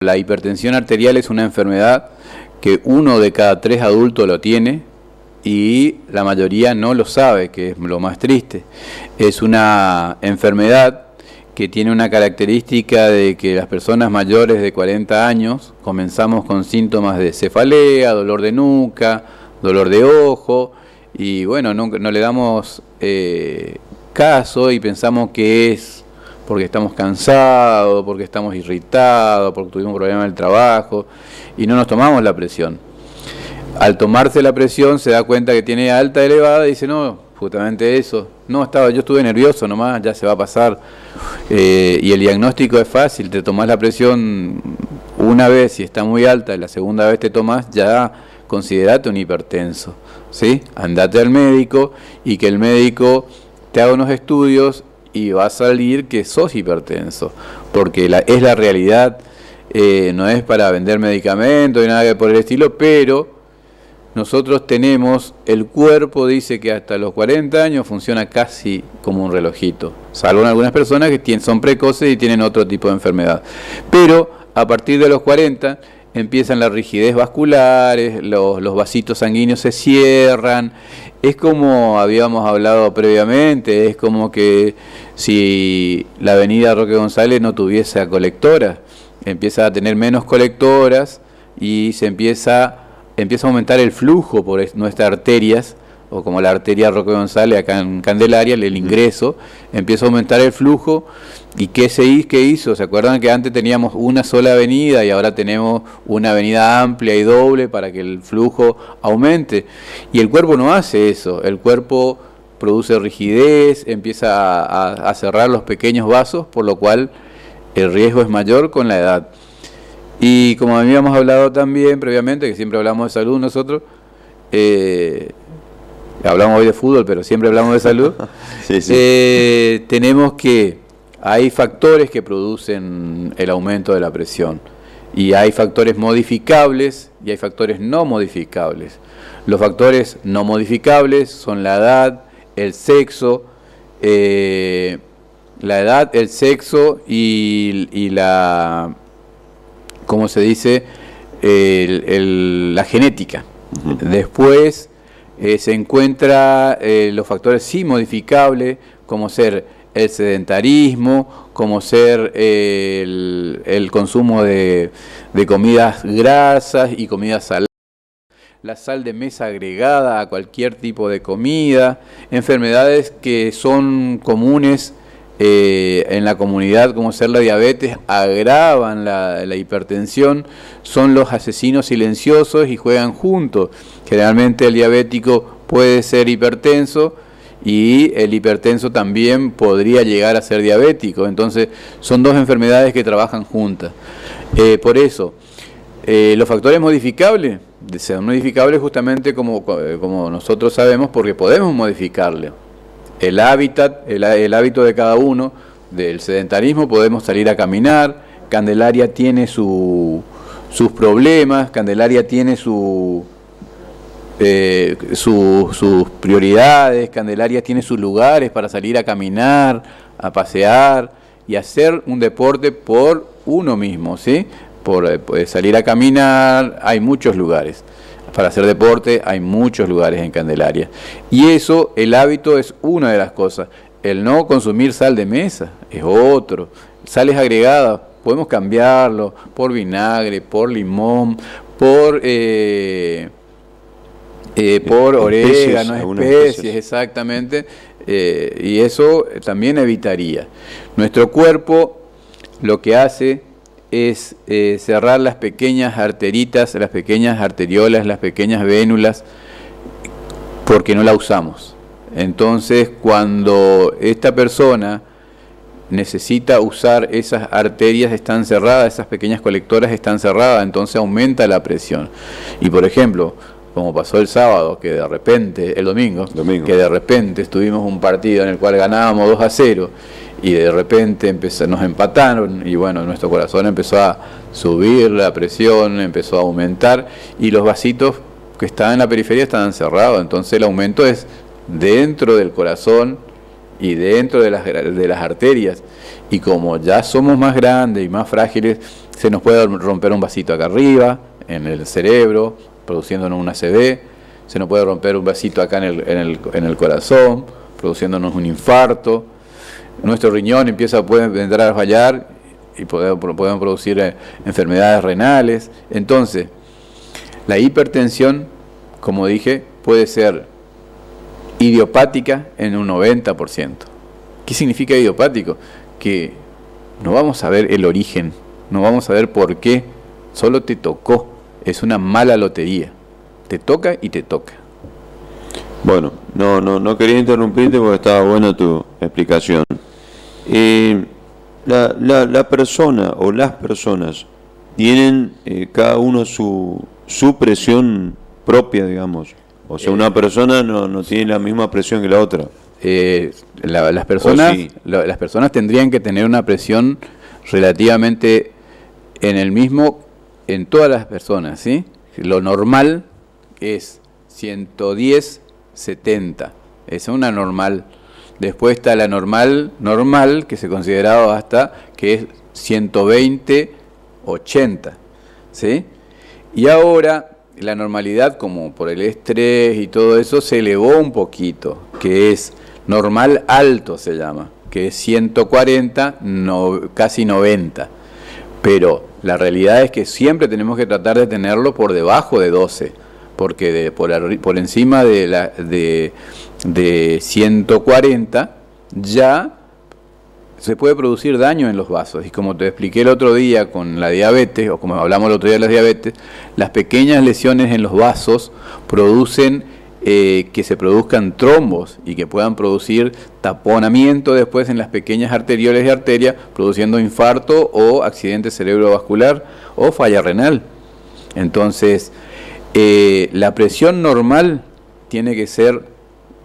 La hipertensión arterial es una enfermedad que 1 de cada 3 adultos lo tiene y la mayoría no lo sabe, que es lo más triste. Es una enfermedad que tiene una característica de que las personas mayores de 40 años comenzamos con síntomas de cefalea, dolor de nuca, dolor de ojo, y bueno, no le damos caso y pensamos que es porque estamos cansados, porque estamos irritados, porque tuvimos un problema en el trabajo, y no nos tomamos la presión. Al tomarse la presión se da cuenta que tiene alta, elevada, y dice, no, justamente eso, yo estuve nervioso nomás, ya se va a pasar. Y el diagnóstico es fácil, te tomás la presión una vez y está muy alta, y la segunda vez te tomás, ya considerate un hipertenso, ¿sí? Andate al médico y que el médico te haga unos estudios y va a salir que sos hipertenso, porque es la realidad, no es para vender medicamentos y nada por el estilo, pero nosotros tenemos, el cuerpo dice que hasta los 40 años funciona casi como un relojito, salvo en algunas personas que son precoces y tienen otro tipo de enfermedad, pero a partir de los 40 empiezan las rigidez vasculares, los vasitos sanguíneos se cierran. Es como habíamos hablado previamente, es como que si la avenida Roque González no tuviese colectoras, empieza a tener menos colectoras y empieza a aumentar el flujo por nuestras arterias, o como la arteria Roque González acá en Candelaria, el ingreso, empieza a aumentar el flujo. ¿Y qué hizo? ¿Se acuerdan que antes teníamos una sola avenida y ahora tenemos una avenida amplia y doble para que el flujo aumente? Y el cuerpo no hace eso, el cuerpo produce rigidez, empieza a cerrar los pequeños vasos, por lo cual el riesgo es mayor con la edad. Y como habíamos hablado también previamente, que siempre hablamos de salud nosotros, hablamos hoy de fútbol, pero siempre hablamos de salud. Sí. Tenemos que hay factores que producen el aumento de la presión y hay factores modificables y hay factores no modificables. Los factores no modificables son la edad, el sexo, y la, ¿cómo se dice? La genética. Uh-huh. Después se encuentra los factores sí modificables, como ser el sedentarismo, como ser el consumo de comidas grasas y comidas saladas, la sal de mesa agregada a cualquier tipo de comida, enfermedades que son comunes en la comunidad, como ser la diabetes, agravan la hipertensión, son los asesinos silenciosos y juegan juntos. Generalmente el diabético puede ser hipertenso, y el hipertenso también podría llegar a ser diabético. Entonces son dos enfermedades que trabajan juntas. Por eso los factores modificables son modificables justamente como nosotros sabemos, porque podemos modificarle el hábitat, el hábito de cada uno. Del sedentarismo podemos salir a caminar. Candelaria tiene sus problemas, Candelaria tiene sus prioridades, Candelaria tiene sus lugares para salir a caminar, a pasear y hacer un deporte por uno mismo, ¿sí? Por salir a caminar, hay muchos lugares. Para hacer deporte hay muchos lugares en Candelaria. Y eso, el hábito es una de las cosas. El no consumir sal de mesa es otro. Sales agregadas, podemos cambiarlo por vinagre, por limón, por orégano, especies, exactamente, y eso también evitaría. Nuestro cuerpo lo que hace es cerrar las pequeñas arteritas, las pequeñas arteriolas, las pequeñas vénulas, porque no la usamos. Entonces, cuando esta persona necesita usar, esas arterias están cerradas, esas pequeñas colectoras están cerradas, entonces aumenta la presión. Y por ejemplo, como pasó el sábado, que de repente, el domingo, que de repente estuvimos un partido en el cual ganábamos 2-0 y de repente nos empataron y bueno, nuestro corazón empezó a subir, la presión empezó a aumentar y los vasitos que estaban en la periferia estaban cerrados, entonces el aumento es dentro del corazón y dentro de las arterias. Y como ya somos más grandes y más frágiles, se nos puede romper un vasito acá arriba, en el cerebro, produciéndonos un ACV, se nos puede romper un vasito acá en el corazón, produciéndonos un infarto. Nuestro riñón puede entrar a fallar y podemos producir enfermedades renales. Entonces, la hipertensión, como dije, puede ser idiopática en un 90%. ¿Qué significa idiopático? Que no vamos a ver el origen, no vamos a ver por qué, solo te tocó. Es una mala lotería. Te toca y te toca. Bueno, no quería interrumpirte porque estaba buena tu explicación. La persona o las personas tienen cada uno su presión propia, digamos. O sea, una persona no tiene la misma presión que la otra. Las personas tendrían que tener una presión relativamente en todas las personas, ¿sí? Lo normal es 110/70, es una normal. Después está la normal, que se consideraba hasta que es 120/80, ¿sí? Y ahora la normalidad, como por el estrés y todo eso, se elevó un poquito, que es normal alto se llama, que es 140, casi 90. Pero la realidad es que siempre tenemos que tratar de tenerlo por debajo de 12, porque por encima de 140 ya se puede producir daño en los vasos. Y como te expliqué el otro día con la diabetes, o como hablamos el otro día de la diabetes, las pequeñas lesiones en los vasos producen que se produzcan trombos y que puedan producir taponamiento después en las pequeñas arterioles y arterias, produciendo infarto o accidente cerebrovascular o falla renal. Entonces, la presión normal tiene que ser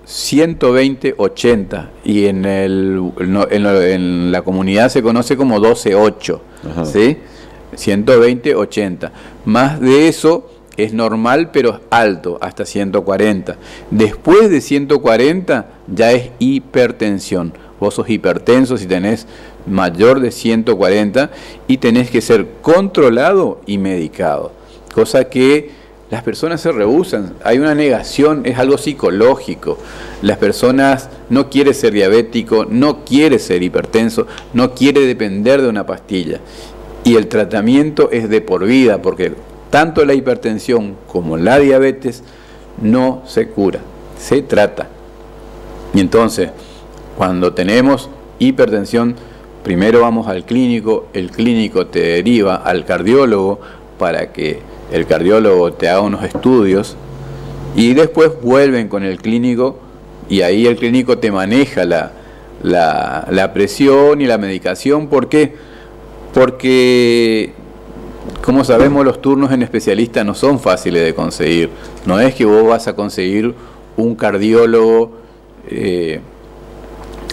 120/80 y en la comunidad se conoce como 12/8, ¿sí? 120/80. Más de eso es normal, pero alto, hasta 140. Después de 140 ya es hipertensión. Vos sos hipertenso si tenés mayor de 140 y tenés que ser controlado y medicado. Cosa que las personas se rehúsan. Hay una negación, es algo psicológico. Las personas no quieren ser diabético, no quieren ser hipertenso, no quieren depender de una pastilla. Y el tratamiento es de por vida, porque tanto la hipertensión como la diabetes no se cura, se trata. Y entonces, cuando tenemos hipertensión, primero vamos al clínico, el clínico te deriva al cardiólogo para que el cardiólogo te haga unos estudios y después vuelven con el clínico y ahí el clínico te maneja la presión y la medicación. ¿Por qué? Porque, como sabemos, los turnos en especialista no son fáciles de conseguir. No es que vos vas a conseguir un cardiólogo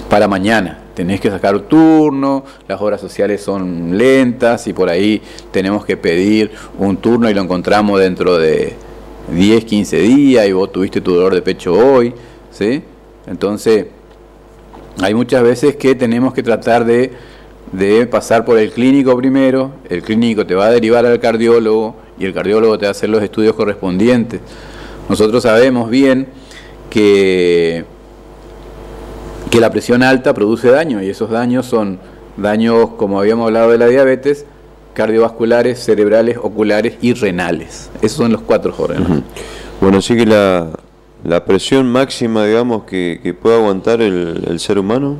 para mañana. Tenés que sacar turno, las obras sociales son lentas y por ahí tenemos que pedir un turno y lo encontramos dentro de 10, 15 días y vos tuviste tu dolor de pecho hoy, ¿sí? Entonces, hay muchas veces que tenemos que tratar de pasar por el clínico primero, el clínico te va a derivar al cardiólogo y el cardiólogo te va a hacer los estudios correspondientes. Nosotros sabemos bien que la presión alta produce daño y esos daños son daños, como habíamos hablado de la diabetes, cardiovasculares, cerebrales, oculares y renales. Esos son los 4 órganos. Bueno, así que la presión máxima, digamos, que puede aguantar el ser humano.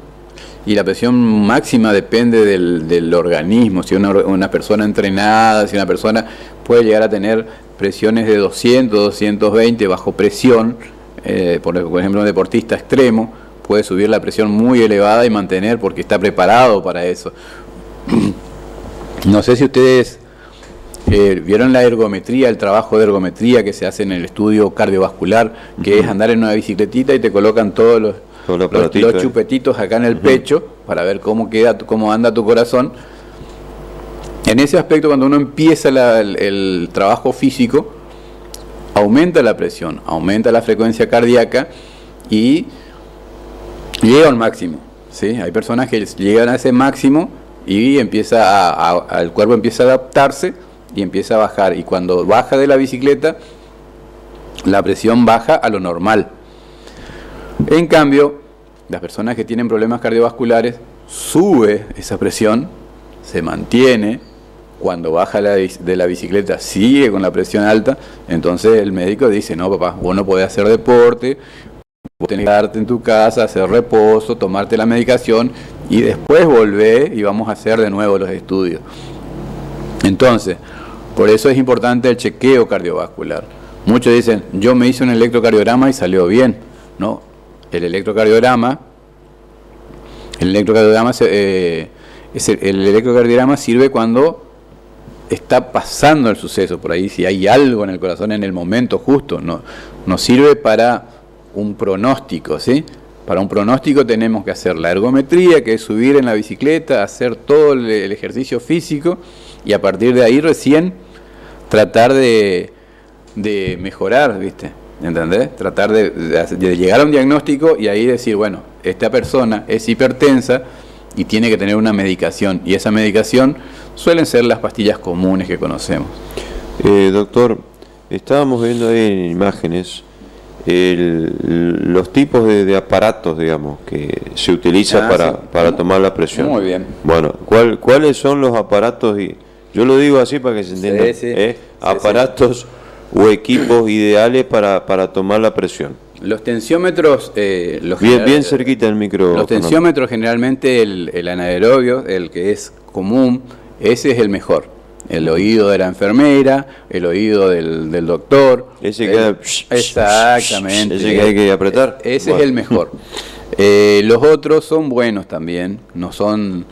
Y la presión máxima depende del organismo. Si una persona entrenada, si una persona puede llegar a tener presiones de 200, 220 bajo presión, por ejemplo un deportista extremo, puede subir la presión muy elevada y mantener porque está preparado para eso. No sé si ustedes vieron la ergometría, el trabajo de ergometría que se hace en el estudio cardiovascular, que es andar en una bicicletita y te colocan todos los chupetitos acá en el pecho para ver cómo anda tu corazón. En ese aspecto, cuando uno empieza el trabajo físico, aumenta la presión, aumenta la frecuencia cardíaca y llega al máximo, ¿sí? Hay personas que llegan a ese máximo y el cuerpo empieza a adaptarse y empieza a bajar. Y cuando baja de la bicicleta, la presión baja a lo normal. En cambio, las personas que tienen problemas cardiovasculares, sube esa presión, se mantiene. Cuando baja de la bicicleta, sigue con la presión alta. Entonces el médico dice: no, papá, vos no podés hacer deporte, vos tenés que quedarte en tu casa, hacer reposo, tomarte la medicación y después volver y vamos a hacer de nuevo los estudios. Entonces, por eso es importante el chequeo cardiovascular. Muchos dicen: yo me hice un electrocardiograma y salió bien. No, el electrocardiograma sirve cuando está pasando el suceso por ahí, si hay algo en el corazón en el momento justo. No sirve para un pronóstico, ¿sí? Para un pronóstico tenemos que hacer la ergometría, que es subir en la bicicleta, hacer todo el ejercicio físico y a partir de ahí recién tratar de mejorar, ¿viste? ¿Entendés? Tratar de llegar a un diagnóstico y ahí decir: bueno, esta persona es hipertensa y tiene que tener una medicación, y esa medicación suelen ser las pastillas comunes que conocemos. Doctor, estábamos viendo ahí en imágenes los tipos de aparatos, digamos, que se utiliza para tomar la presión. Muy bien. Bueno, ¿cuáles son los aparatos? Yo lo digo así para que se entienda. Sí, aparatos o equipos ideales para tomar la presión. Los tensiómetros, bien cerquita del micro. Los tensiómetros generalmente el anaerobio, el que es común, ese es el mejor. El oído de la enfermera, el oído del doctor. Ese que exactamente. Ese que hay que apretar. Ese es el mejor. Los otros son buenos también, no son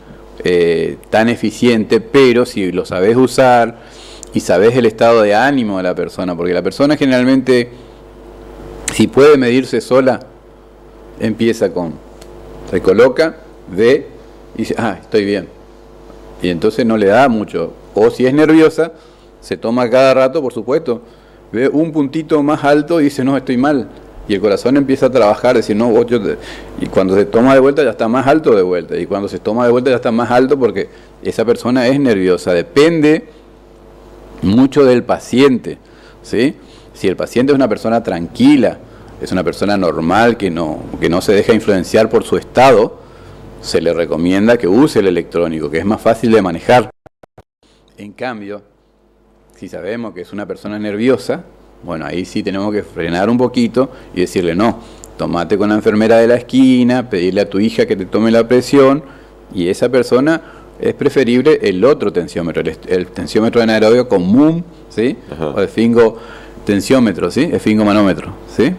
tan eficientes, pero si lo sabés usar y sabés el estado de ánimo de la persona, porque la persona generalmente, si puede medirse sola, se coloca, ve y dice: estoy bien. Y entonces no le da mucho. O si es nerviosa, se toma cada rato, por supuesto, ve un puntito más alto y dice: no, estoy mal. Y el corazón empieza a trabajar, decir: no, y cuando se toma de vuelta ya está más alto de vuelta. Y cuando se toma de vuelta ya está más alto porque esa persona es nerviosa. Depende mucho del paciente, ¿sí? Si el paciente es una persona tranquila, es una persona normal que no se deja influenciar por su estado, se le recomienda que use el electrónico, que es más fácil de manejar. En cambio, si sabemos que es una persona nerviosa, bueno, ahí sí tenemos que frenar un poquito y decirle: no, tomate con la enfermera de la esquina, pedirle a tu hija que te tome la presión, y esa persona es preferible el otro tensiómetro, el tensiómetro anaerobio común, ¿sí? O el tensiómetro, ¿sí? Esfingomanómetro, ¿sí?